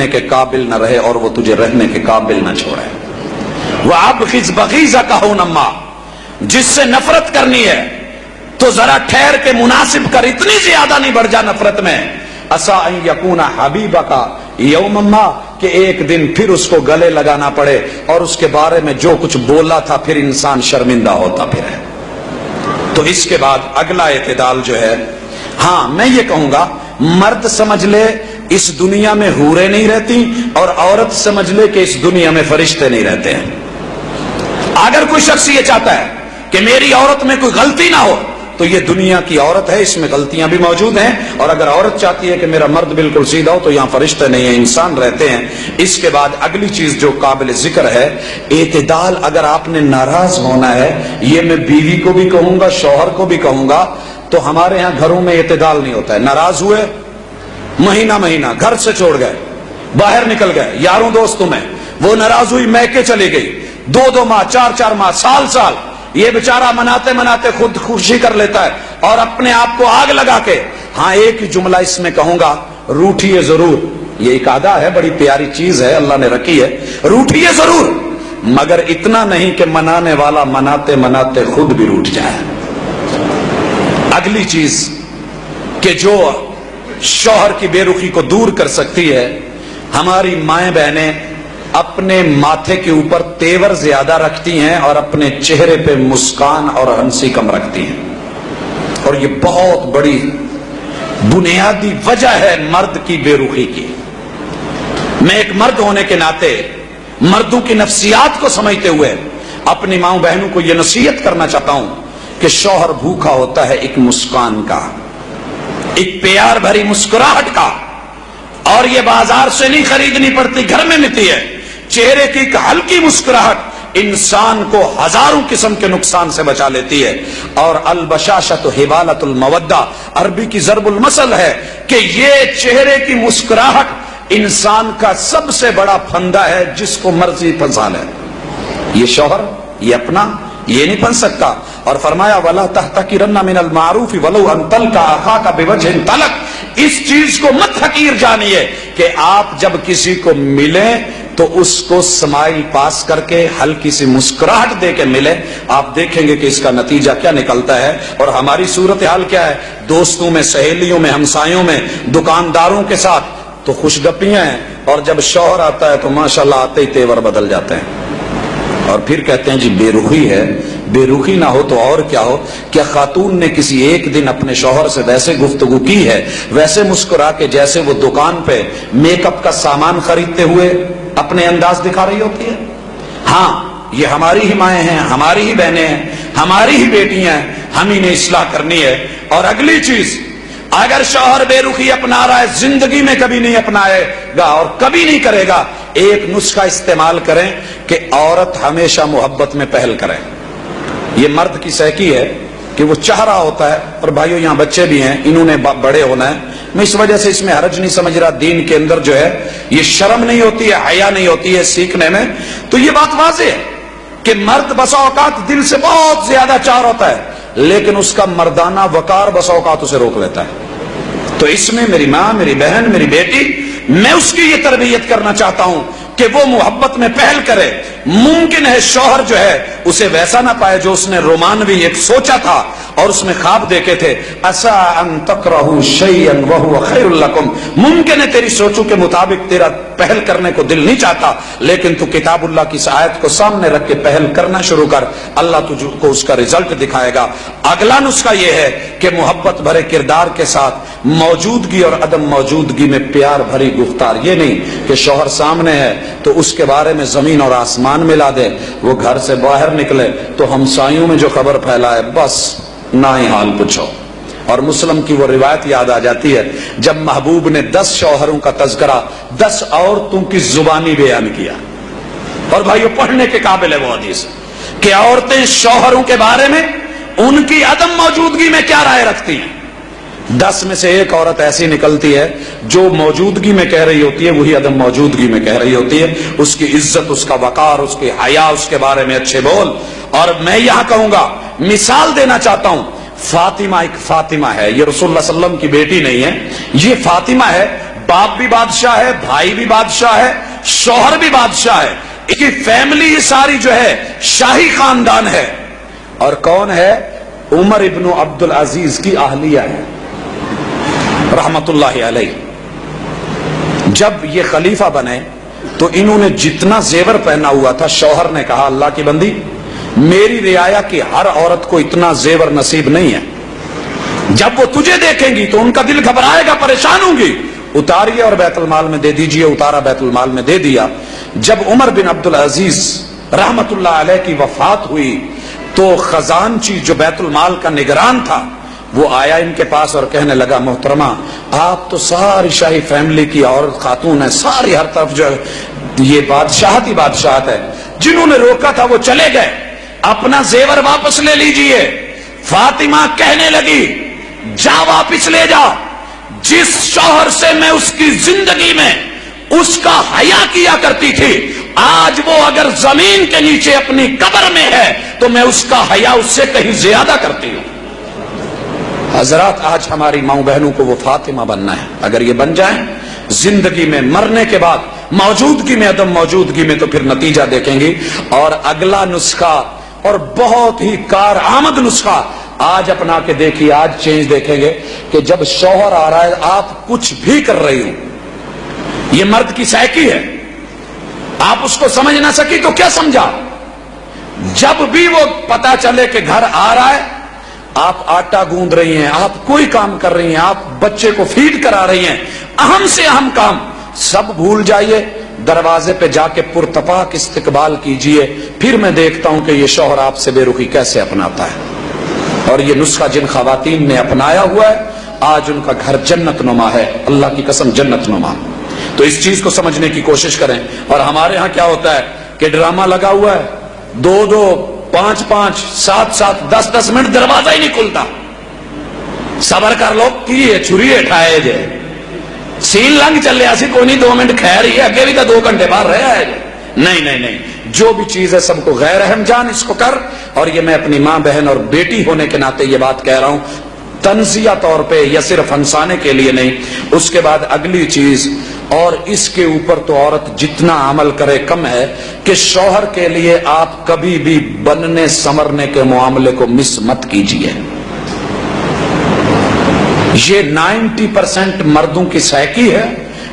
رہنے کے قابل نہ رہے اور وہ تجھے رہنے کے قابل نہ چھوڑے۔ وَأَبْغِضْ بَغِيظَكَ هُنَمَّا، جس سے نفرت کرنی ہے تو ذرا ٹھہر کے مناسب کر، اتنی زیادہ نہیں بڑھ جا نفرت میں۔ عَسَىٰ أَن يَكُونَ حَبِيبَكَ يَوْمًا مَّا، کہ ایک دن پھر اس کو گلے لگانا پڑے اور اس کے بارے میں جو کچھ بولا تھا پھر انسان شرمندہ ہوتا پھر ہے۔ تو اس کے بعد اگلا اعتدال جو ہے، ہاں میں یہ کہوں گا مرد سمجھ لے اس دنیا میں حوریں نہیں رہتی، اور عورت سمجھ لے کہ اس دنیا میں فرشتے نہیں رہتے ہیں۔ اگر کوئی شخص یہ چاہتا ہے کہ میری عورت میں کوئی غلطی نہ ہو تو یہ دنیا کی عورت ہے، اس میں غلطیاں بھی موجود ہیں، اور اگر عورت چاہتی ہے کہ میرا مرد بالکل سیدھا ہو تو یہاں فرشتے نہیں ہیں، انسان رہتے ہیں۔ اس کے بعد اگلی چیز جو قابل ذکر ہے، اعتدال۔ اگر آپ نے ناراض ہونا ہے، یہ میں بیوی کو بھی کہوں گا، شوہر کو بھی کہوں گا، تو ہمارے ہاں گھروں میں اعتدال نہیں ہوتا ہے۔ ناراض ہوئے، مہینہ گھر سے چھوڑ گئے، باہر نکل گئے یاروں دوستوں میں، وہ ناراض ہوئی میکے چلی گئی، 2 ماہ 4 ماہ سال یہ بیچارہ مناتے خود خوشی کر لیتا ہے اور اپنے آپ کو آگ لگا کے۔ ہاں ایک ہی جملہ اس میں کہوں گا، روٹھیے ضرور، یہ ایک ادا ہے، بڑی پیاری چیز ہے اللہ نے رکھی ہے، روٹھیے ضرور، مگر اتنا نہیں کہ منانے والا مناتے خود بھی روٹھ جائے۔ اگلی چیز کہ جو شوہر کی بے رخی کو دور کر سکتی ہے، ہماری مائیں بہنیں اپنے ماتھے کے اوپر تیور زیادہ رکھتی ہیں اور اپنے چہرے پہ مسکان اور ہنسی کم رکھتی ہیں، اور یہ بہت بڑی بنیادی وجہ ہے مرد کی بے رخی کی۔ میں ایک مرد ہونے کے ناطے مردوں کی نفسیات کو سمجھتے ہوئے اپنی ماؤں بہنوں کو یہ نصیحت کرنا چاہتا ہوں کہ شوہر بھوکا ہوتا ہے ایک مسکان کا، ایک پیار بھری مسکراہٹ کا، اور یہ بازار سے نہیں خریدنی پڑتی، گھر میں ملتی ہے۔ چہرے کی ایک ہلکی مسکراہٹ انسان کو ہزاروں قسم کے نقصان سے بچا لیتی ہے۔ اور البشاشۃ حبالۃ المودہ، عربی کی ضرب المثل ہے کہ یہ چہرے کی مسکراہٹ انسان کا سب سے بڑا پھندا ہے، جس کو مرضی پھنسا لے۔ یہ شوہر یہ اپنا یہ نہیں پھنس سکتا، اور فرمایا وَلَا تَحْتَقِرَنَّ مِنَ الْمَعْرُوفِ وَلَوْ أَن تَلْقَىٰ أَخَاكَ بِوَجْهٍ طَلَقٍ۔ اس چیز کو مت حقیر جانیے کہ آپ جب کسی کو ملیں تو اس کو سمائل پاس کر کے ہلکی سی مسکراہٹ دے کے ملے، آپ دیکھیں گے کہ اس کا نتیجہ کیا نکلتا ہے۔ اور ہماری صورتحال کیا ہے، دوستوں میں، سہیلیوں میں، ہمسایوں میں، دکانداروں کے ساتھ تو خوش گپیاں ہیں، اور جب شوہر آتا ہے تو ماشاءاللہ آتے ہی تیور بدل جاتے ہیں، اور پھر کہتے ہیں جی بے رخی ہے۔ بے رخی نہ ہو تو اور کیا ہو؟ کیا خاتون نے کسی ایک دن اپنے شوہر سے ویسے گفتگو کی ہے، ویسے مسکرا کے جیسے وہ دکان پہ میک اپ کا سامان خریدتے ہوئے اپنے انداز دکھا رہی ہوتی ہے؟ ہاں یہ ہماری ہی مائیں ہیں، ہماری ہی بہنیں ہیں، ہماری ہی بیٹیاں ہیں، ہم ہی نے اصلاح کرنی ہے۔ اور اگلی چیز، اگر شوہر بے رخی اپنا رہا ہے، زندگی میں کبھی نہیں اپنائے گا اور کبھی نہیں کرے گا، ایک نسخہ استعمال کریں کہ عورت ہمیشہ محبت میں پہل کرے۔ یہ مرد کی سہکی ہے کہ وہ چاہ رہا ہوتا ہے، اور بھائیو یہاں بچے بھی ہیں، انہوں نے بڑے ہونا ہے، میں اس وجہ سے اس میں حرج نہیں سمجھ رہا، دین کے اندر جو ہے یہ شرم نہیں ہوتی ہے، حیا نہیں ہوتی ہے سیکھنے میں، تو یہ بات واضح ہے کہ مرد بسا اوقات دل سے بہت زیادہ چار ہوتا ہے، لیکن اس کا مردانہ وقار بسا اوقات اسے روک لیتا ہے۔ تو اس میں میری ماں، میری بہن، میری بیٹی، میں اس کی یہ تربیت کرنا چاہتا ہوں کہ وہ محبت میں پہل کرے۔ ممکن ہے شوہر جو ہے اسے ویسا نہ پائے جو اس نے رومانوی ایک سوچا تھا اور اس میں خواب دیکھے تھے، عَسَىٰ أَن تَكْرَهُوا شَيْئًا وَهُوَ خَيْرٌ لَكُمْ، ممکن ہے تیری سوچوں کے مطابق تیرا پہل کرنے کو دل نہیں چاہتا، لیکن تو کتاب اللہ کی اس آیت کو سامنے رکھ کے پہل کرنا شروع کر، اللہ تجھ کو اس کا رزلٹ دکھائے گا۔ اگلا نسخہ یہ ہے کہ محبت بھرے کردار کے ساتھ موجودگی اور عدم موجودگی میں پیار بھری گفتار، یہ نہیں کہ شوہر سامنے ہے تو اس کے بارے میں زمین اور آسمان ملا دے، وہ گھر سے باہر نکلے تو ہمسایوں میں جو خبر پھیلائے بس نہ ہی حال پوچھو۔ اور مسلم کی وہ روایت یاد آ جاتی ہے جب محبوب نے 10 شوہروں کا تذکرہ 10 عورتوں کی زبانی بیان کیا، اور بھائیو پڑھنے کے قابل ہے وہ حدیث کہ عورتیں شوہروں کے بارے میں ان کی عدم موجودگی میں کیا رائے رکھتی ہیں۔ 10 میں سے ایک عورت ایسی نکلتی ہے جو موجودگی میں کہہ رہی ہوتی ہے وہی عدم موجودگی میں کہہ رہی ہوتی ہے، اس کی عزت، اس کا وقار، اس کی حیا، اس کے بارے میں اچھے بول۔ اور میں یہاں کہوں گا، مثال دینا چاہتا ہوں، فاطمہ ایک فاطمہ ہے، یہ رسول اللہ صلی اللہ علیہ وسلم کی بیٹی نہیں ہے، یہ فاطمہ ہے باپ بھی بادشاہ ہے، بھائی بھی بادشاہ ہے، شوہر بھی بادشاہ ہے، اس کی فیملی یہ ساری جو ہے شاہی خاندان ہے. اور کون ہے؟ عمر ابن عبد العزیز کی اہلیہ ہے رحمت اللہ علیہ. جب یہ خلیفہ بنے تو انہوں نے جتنا زیور پہنا ہوا تھا، شوہر نے کہا اللہ کی بندی میری رعایا کی ہر عورت کو اتنا زیور نصیب نہیں ہے، جب وہ تجھے دیکھیں گی تو ان کا دل گھبرائے گا، پریشان ہوں گی، اتاریے اور بیت المال میں دے دیجئے. اتارا، بیت المال میں دے دیا. جب عمر بن عبد العزیز رحمت اللہ علیہ کی وفات ہوئی تو خزانچی جو بیت المال کا نگران تھا وہ آیا ان کے پاس اور کہنے لگا محترمہ آپ تو ساری شاہی فیملی کی عورت خاتون ہے، ساری ہر طرف جو یہ بادشاہت ہی بادشاہت ہے. جنہوں نے روکا تھا وہ چلے گئے، اپنا زیور واپس لے لیجئے. فاطمہ کہنے لگی جا واپس لے جا، جس شوہر سے میں اس کی زندگی میں اس کا حیا کیا کرتی تھی، آج وہ اگر زمین کے نیچے اپنی قبر میں ہے تو میں اس کا حیا اس سے کہیں زیادہ کرتی ہوں. حضرات آج ہماری ماؤں بہنوں کو وہ فاطمہ بننا ہے. اگر یہ بن جائیں زندگی میں، مرنے کے بعد، موجودگی میں، عدم موجودگی میں، تو پھر نتیجہ دیکھیں گی. اور اگلا نسخہ اور بہت ہی کارآمد نسخہ آج اپنا کے دیکھیے، آج چینج دیکھیں گے کہ جب شوہر آ رہا ہے آپ کچھ بھی کر رہی ہوں، یہ مرد کی سائیکی ہے، آپ اس کو سمجھ نہ سکی تو کیا سمجھا. جب بھی وہ پتا چلے کہ گھر آ رہا ہے، آپ آٹا گوندھ رہی ہیں، آپ کوئی کام کر رہی ہیں، آپ بچے کو فیڈ کرا رہی ہیں، اہم سے اہم کام سب بھول جائیے، دروازے پہ جا کے پرتپاک استقبال کیجئے. پھر میں دیکھتا ہوں کہ یہ شوہر آپ سے بے رخی کیسے اپناتا ہے. اور یہ نسخہ جن خواتین نے اپنایا ہوا ہے آج ان کا گھر جنت نما ہے، اللہ کی قسم جنت نما. تو اس چیز کو سمجھنے کی کوشش کریں. اور ہمارے ہاں کیا ہوتا ہے کہ ڈرامہ لگا ہوا ہے، 2-2 5-5 7-7 10-10 منٹ دروازہ ہی نہیں کھلتا. صبر کر لو کی ہے چھری اٹھائے جے سین لنگ چلے ایسی کوئی نہیں 2 منٹ خیر ہی ہے، اگے بھی تو 2 گھنٹے بعد رہا ہے. نہیں، جو بھی چیز ہے سب کو غیر اہم جان، اس کو کر. اور یہ میں اپنی ماں بہن اور بیٹی ہونے کے ناطے یہ بات کہہ رہا ہوں، تنزیہ طور پہ یا صرف ہنسانے کے لیے نہیں. اس کے بعد اگلی چیز، اور اس کے اوپر تو عورت جتنا عمل کرے کم ہے، کہ شوہر کے لیے آپ کبھی بھی بننے سنورنے کے معاملے کو مس مت کیجیے. یہ 90% مردوں کی سائیکی ہے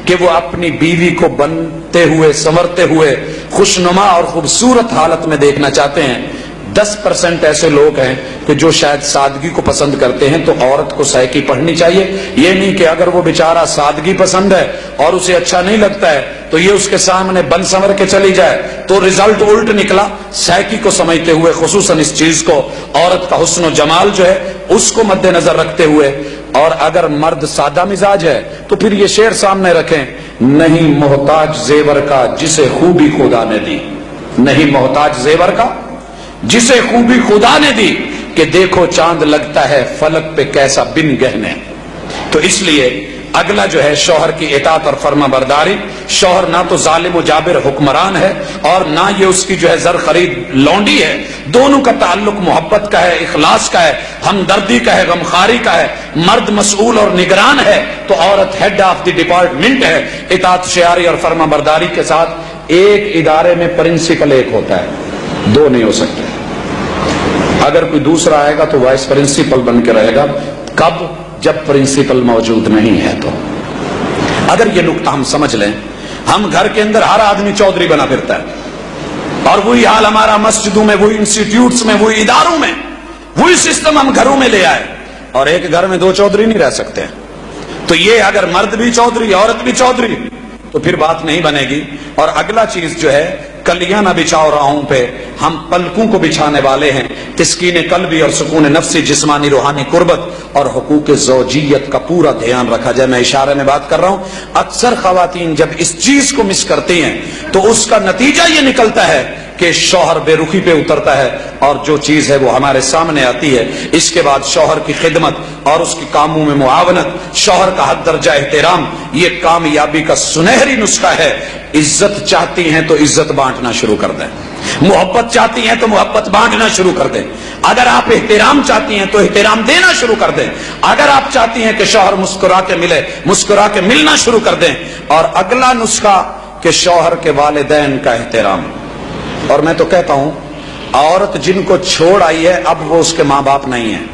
کہ وہ اپنی بیوی کو بنتے ہوئے، سنورتے ہوئے، خوشنما اور خوبصورت حالت میں دیکھنا چاہتے ہیں. 10% ایسے لوگ ہیں کہ جو شاید سادگی کو پسند کرتے ہیں. تو عورت کو سائیکی پڑھنی چاہیے. یہ نہیں کہ اگر وہ بیچارہ سادگی پسند ہے اور اسے اچھا نہیں لگتا ہے تو یہ اس کے سامنے بن سنور کے چلی جائے تو رزلٹ الٹ نکلا. سائیکی کو سمجھتے ہوئے، خصوصاً اس چیز کو، عورت کا حسن و جمال جو ہے اس کو مد نظر رکھتے ہوئے. اور اگر مرد سادہ مزاج ہے تو پھر یہ شعر سامنے رکھیں، نہیں محتاج زیور کا جسے خوبی خدا نے دی. نہیں محتاج زیور کا جسے خوبی خدا نے دی، کہ دیکھو چاند لگتا ہے فلک پہ کیسا بن گہنے. تو اس لیے اگلا جو ہے شوہر کی اطاعت اور فرما برداری. شوہر نہ تو ظالم و جابر حکمران ہے اور نہ یہ اس کی جو ہے زر خرید لونڈی ہے. دونوں کا تعلق محبت کا ہے، اخلاص کا ہے، ہمدردی کا ہے، غمخواری کا ہے. مرد مسئول اور نگران ہے تو عورت ہیڈ آف دی ڈپارٹمنٹ ہے. اطاعت شیاری اور فرما برداری کے ساتھ ایک ادارے میں پرنسپل ایک ہوتا ہے، 2 نہیں ہو سکتے. اگر کوئی دوسرا آئے گا تو وائس پرنسپل بن کے رہے گا. کب؟ جب پرنسپل موجود نہیں ہے. تو اگر یہ نقطہ ہم سمجھ لیں، ہم گھر کے اندر ہر آدمی چودھری بنا پھرتا ہے، اور وہی حال ہمارا مسجدوں میں، وہی انسٹیٹیوٹس میں، وہی اداروں میں، وہی سسٹم ہم گھروں میں لے آئے. اور ایک گھر میں 2 چودھری نہیں رہ سکتے. تو یہ اگر مرد بھی چودھری، عورت بھی چودھری، تو پھر بات نہیں بنے گی. اور اگلا چیز جو ہے، کلیاں نہ بچھاؤ راہوں پہ، ہم پلکوں کو بچھانے والے ہیں. تسکین قلبی اور سکون نفسی، جسمانی روحانی قربت اور حقوق زوجیت کا پورا دھیان رکھا جائے. میں اشارے میں بات کر رہا ہوں. اکثر خواتین جب اس چیز کو مس کرتی ہیں تو اس کا نتیجہ یہ نکلتا ہے کہ شوہر بے رخی پہ اترتا ہے، اور جو چیز ہے وہ ہمارے سامنے آتی ہے. اس کے بعد شوہر کی خدمت اور اس کی کاموں میں معاونت، شوہر کا حد درجہ احترام، یہ کامیابی کا سنہری نسخہ ہے. عزت چاہتی ہیں تو عزت بانٹنا شروع کر دیں. محبت چاہتی ہیں تو محبت بانٹنا شروع کر دیں. اگر آپ احترام چاہتی ہیں تو احترام دینا شروع کر دیں. اگر آپ چاہتی ہیں کہ شوہر مسکرا کے ملے، مسکرا کے ملنا شروع کر دیں. اور اگلا نسخہ کہ شوہر کے والدین کا احترام. اور میں تو کہتا ہوں عورت جن کو چھوڑ آئی ہے اب وہ اس کے ماں باپ نہیں ہیں،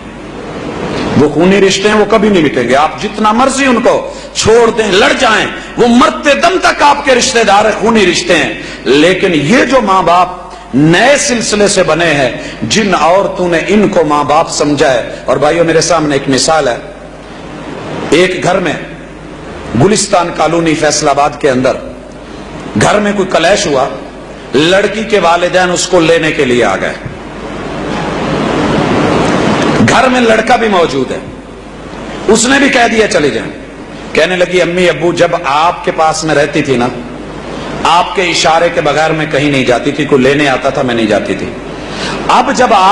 وہ خونی رشتے ہیں، وہ کبھی نہیں مٹیں گے. آپ جتنا مرضی ان کو چھوڑ دیں، لڑ جائیں، وہ مرتے دم تک آپ کے رشتے دار ہیں، خونی رشتے ہیں. لیکن یہ جو ماں باپ نئے سلسلے سے بنے ہیں، جن عورتوں نے ان کو ماں باپ سمجھا ہے. اور بھائیو میرے سامنے ایک مثال ہے. ایک گھر میں گلستان کالونی فیصل آباد کے اندر گھر میں کوئی کلیش ہوا، لڑکی کے والدین اس کو لینے کے لیے آ گئے. گھر میں لڑکا بھی موجود ہے، اس نے بھی کہہ دیا چلے جائیں. کہنے لگی امی ابو جب آپ کے پاس میں رہتی تھی نا، آپ کے اشارے کے بغیر میں کہیں نہیں جاتی تھی، کوئی لینے آتا تھا میں نہیں جاتی تھی. اب جب آپ